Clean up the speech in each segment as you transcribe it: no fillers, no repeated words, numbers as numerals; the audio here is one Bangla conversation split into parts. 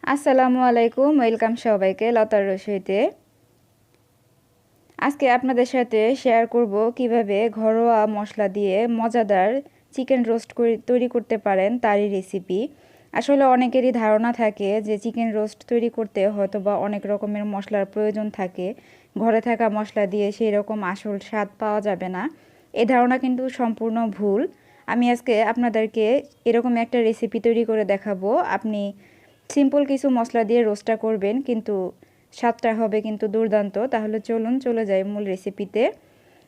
আসসালামু আলাইকুম, ওয়েলকাম সবাইকে লতার রসুইতে। আজকে আপনাদের সাথে শেয়ার করব কিভাবে ঘরোয়া মশলা দিয়ে মজাদার চিকেন রোস্ট তৈরি করতে পারেন তারই রেসিপি। আসলে অনেকেরই ধারণা থাকে যে চিকেন রোস্ট তৈরি করতে হয়তোবা অনেক রকমের মশলার প্রয়োজন থাকে, ঘরে থাকা মশলা দিয়ে সেই রকম আসল স্বাদ পাওয়া যাবে না। এই ধারণা কিন্তু সম্পূর্ণ ভুল। আমি আজকে আপনাদেরকে এরকম একটা রেসিপি তৈরি করে দেখাবো। আপনি সিম্পল কিছু মশলা দিয়ে রোস্টটা করবেন, কিন্তু স্বাদটা হবে কিন্তু দুর্দান্ত। তাহলে চলুন চলে যাই মূল রেসিপিতে।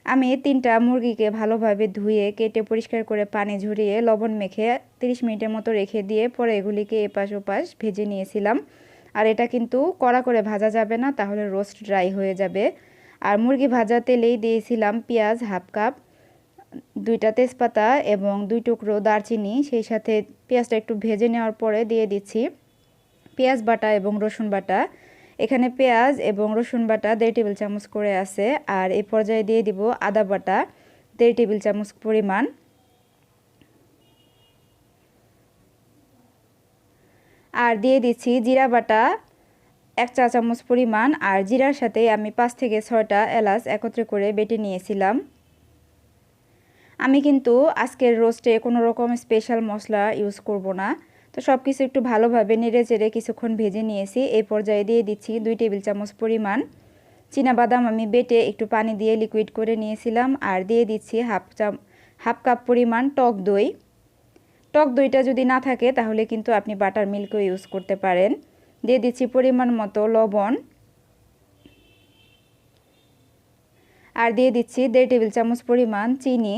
আমি 3টা মুরগিকে ভালোভাবে ধুয়ে কেটে পরিষ্কার করে পানি ঝরিয়ে লবণ মেখে 30 মিনিটের মতো রেখে দিয়ে পরে এগুলিকে এপাশ ওপাশ ভেজে নিয়েছিলাম। আর এটা কিন্তু কড়া করে ভাজা যাবে না, তাহলে রোস্ট ড্রাই হয়ে যাবে। আর মুরগি ভাজা তেলেই দিয়েছিলাম পেঁয়াজ হাফ কাপ, 2টা তেজপাতা এবং 2 টুকরো দারচিনি। সেই সাথে পেঁয়াজটা একটু ভেজে নেওয়ার পরে দিয়ে দিচ্ছি পেঁয়াজ বাটা এবং রসুন বাটা। এখানে পেঁয়াজ এবং রসুন বাটা 1.5 টেবিল চামচ করে আছে। আর এই পর্যায়ে দিয়ে দিব আদা বাটা 1.5 টেবিল চামচ পরিমাণ। আর দিয়ে দিচ্ছি জিরা বাটা 1 চা চামচ পরিমাণ। আর জিরার সাথে আমি 5 থেকে 6টা এলাচ একত্রে করে বেটে নিয়েছিলাম। আমি কিন্তু আজকের রোস্টে কোনো রকম স্পেশাল মশলা ইউজ করব না। তো সব কিছু একটু ভালোভাবে নেড়ে চেড়ে কিছুক্ষণ ভেজে নিয়েছি। এই পর্যায়ে দিয়ে দিচ্ছি 2 টেবিল চামচ পরিমাণ চীনাবাদাম। আমি বেটে একটু পানি দিয়ে লিকুইড করে নিয়েছিলাম। আর দিয়ে দিচ্ছি হাফ কাপ পরিমাণ টক দই। টক দইটা যদি না থাকে তাহলে কিন্তু আপনি বাটার মিল্কও ইউজ করতে পারেন। দিয়ে দিচ্ছি পরিমাণ মতো লবণ। আর দিয়ে দিচ্ছি 1.5 টেবিল চামচ পরিমাণ চিনি।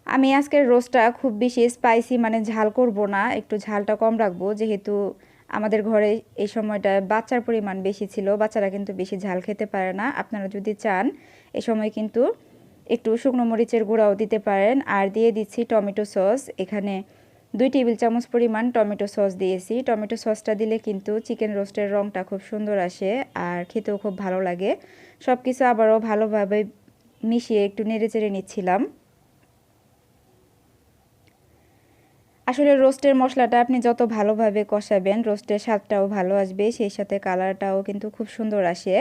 আমি আজকের রোস্টটা খুব বেশি স্পাইসি মানে ঝাল করব না, একটু ঝালটা কম রাখবো, যেহেতু আমাদের ঘরে এই সময়টা বাচ্চার পরিমাণ বেশি ছিল। বাচ্চারা কিন্তু বেশি ঝাল খেতে পারে না। আপনারা যদি চান এই সময় কিন্তু একটু শুকনো মরিচের গুঁড়াও দিতে পারেন। আর দিয়ে দিচ্ছি টমেটো সস। এখানে 2 টেবিল চামচ পরিমাণ টমেটো সস দিয়েছি। টমেটো সসটা দিলে কিন্তু চিকেন রোস্টের রঙটা খুব সুন্দর আসে আর খেতেও খুব ভালো লাগে। সব কিছু আবারও ভালোভাবে মিশিয়ে একটু নেড়েচেড়ে নিচ্ছিলাম। আসলে রোস্টের মশলাটা আপনি যত ভালোভাবে কষাবেন রোস্টের স্বাদটাও ভালো আসবে, সেই সাথে কালারটাও কিন্তু খুব সুন্দর আসে।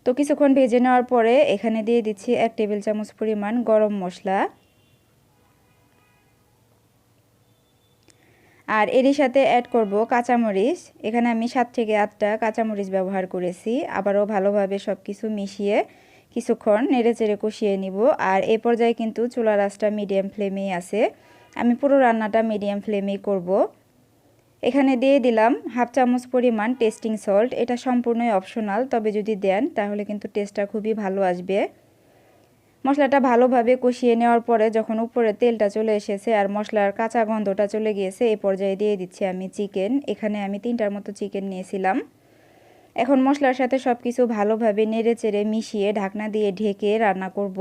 তো কিছুক্ষণ ভেজে নেওয়ার পরে এখানে দিয়ে দিচ্ছি 1 টেবিল চামচ পরিমাণ গরম মশলা। আর এরই সাথে অ্যাড করব কাঁচামরিচ। এখানে আমি 7 থেকে 8টা কাঁচামরিচ ব্যবহার করেছি। আবারও ভালোভাবে সব কিছু মিশিয়ে কিছুক্ষণ নেড়েচেড়ে কষিয়ে নিব। আর এই পর্যায়ে কিন্তু চুলার আঁচটা মিডিয়াম ফ্লেমেই আছে। আমি পুরো রান্নাটা মিডিয়াম ফ্লেমেই করব। এখানে দিয়ে দিলাম হাফ চামচ পরিমাণ টেস্টিং সল্ট। এটা সম্পূর্ণই অপশনাল, তবে যদি দেন তাহলে কিন্তু টেস্টটা খুবই ভালো আসবে। মশলাটা ভালোভাবে কষিয়ে নেওয়ার পরে যখন উপরে তেলটা চলে এসেছে আর মশলার কাঁচা গন্ধটা চলে গিয়েছে, এই পর্যায়ে দিয়ে দিচ্ছি আমি চিকেন। এখানে আমি 3টার মতো চিকেন নিয়েছিলাম। এখন মশলার সাথে সব কিছু ভালোভাবে নেড়ে চেড়ে মিশিয়ে ঢাকনা দিয়ে ঢেকে রান্না করব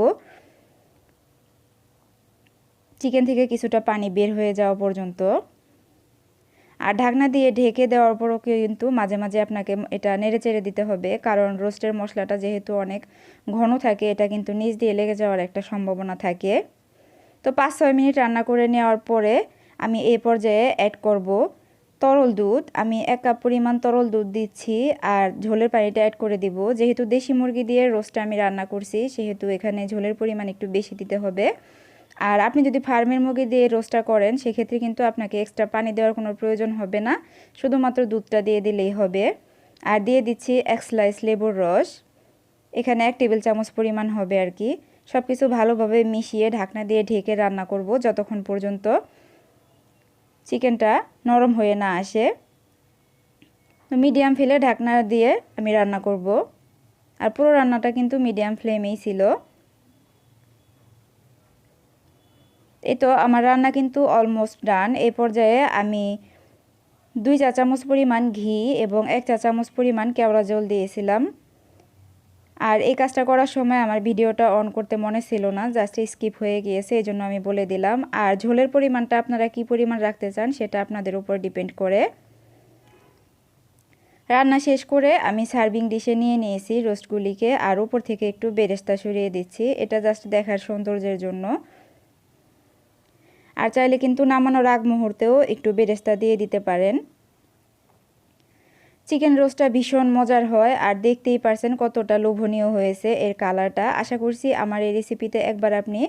চিকেন থেকে কিছুটা পানি বের হয়ে যাওয়া পর্যন্ত। আর ঢাকনা দিয়ে ঢেকে দেওয়ার পরও কিন্তু মাঝে মাঝে আপনাকে এটা নেড়ে চেড়ে দিতে হবে, কারণ রোস্টের মশলাটা যেহেতু অনেক ঘন থাকে এটা কিন্তু নিচ দিয়ে লেগে যাওয়ার একটা সম্ভাবনা থাকে। তো 5-6 মিনিট রান্না করে নেওয়ার পরে আমি এই পর্যায়ে অ্যাড করব তরল দুধ। আমি 1 কাপ পরিমাণ তরল দুধ দিচ্ছি আর ঝোলের পানিটা অ্যাড করে দিব। যেহেতু দেশি মুরগি দিয়ে রোস্টটা আমি রান্না করছি সেহেতু এখানে ঝোলের পরিমাণ একটু বেশি দিতে হবে। আর আপনি যদি ফার্মের মুরগি দিয়ে রোস্টটা করেন সেক্ষেত্রে কিন্তু আপনাকে এক্সট্রা পানি দেওয়ার কোনো প্রয়োজন হবে না, শুধুমাত্র দুধটা দিয়ে দিলেই হবে। আর দিয়ে দিচ্ছি 1 স্লাইস লেবুর রস। এখানে 1 টেবিল চামচ পরিমাণ হবে আর কি। সব কিছু ভালোভাবে মিশিয়ে ঢাকনা দিয়ে ঢেকে রান্না করব যতক্ষণ পর্যন্ত চিকেনটা নরম হয়ে না আসে। মিডিয়াম ফ্লেমে ঢাকনা দিয়ে আমি রান্না করব। আর পুরো রান্নাটা কিন্তু মিডিয়াম ফ্লেমেই ছিল। এই তো আমার রান্না কিন্তু অলমোস্ট ডান। এই পর্যায়ে আমি 2 চা চামচ পরিমাণ ঘি এবং 1 চা চামচ পরিমাণ কেওড়া জল দিয়েছিলাম। আর এই কাজটা করার সময় আমার ভিডিওটা অন করতে মনে ছিল না, জাস্ট স্কিপ হয়ে গিয়েছে, এই জন্য আমি বলে দিলাম। আর ঝোলের পরিমাণটা আপনারা কি পরিমাণ রাখতে চান সেটা আপনাদের উপর ডিপেন্ড করে। রান্না শেষ করে আমি সার্ভিং ডিশে নিয়ে নিয়েছি রোস্টগুলিকে, আর উপর থেকে একটু বেরেস্তা সরিয়ে দিচ্ছি, এটা জাস্ট দেখার সৌন্দর্যের জন্য। আর চাইলে কিন্তু নামানোর আগ মুহূর্তেও একটু বেরেস্তা দিয়ে দিতে পারেন। চিকেন রোস্টটা ভীষণ মজার হয় আর দেখতেই পারছেন কতটা লোভনীয় হয়েছে এর কালারটা। আশা করছি আমার এই রেসিপিতে একবার আপনি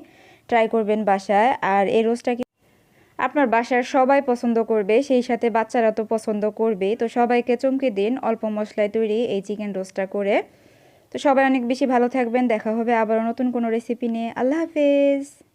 ট্রাই করবেন বাসায়। আর এই রোস্টটা আপনার বাসার সবাই পছন্দ করবে, সেই সাথে বাচ্চারা তো পছন্দ করবেই। তো সবাইকে চমকে দিন অল্প মশলায় তৈরি এই চিকেন রোস্টটা করে। তো সবাই অনেক বেশি ভালো থাকবেন। দেখা হবে আবারও নতুন কোনো রেসিপি নিয়ে। আল্লাহ হাফেজ।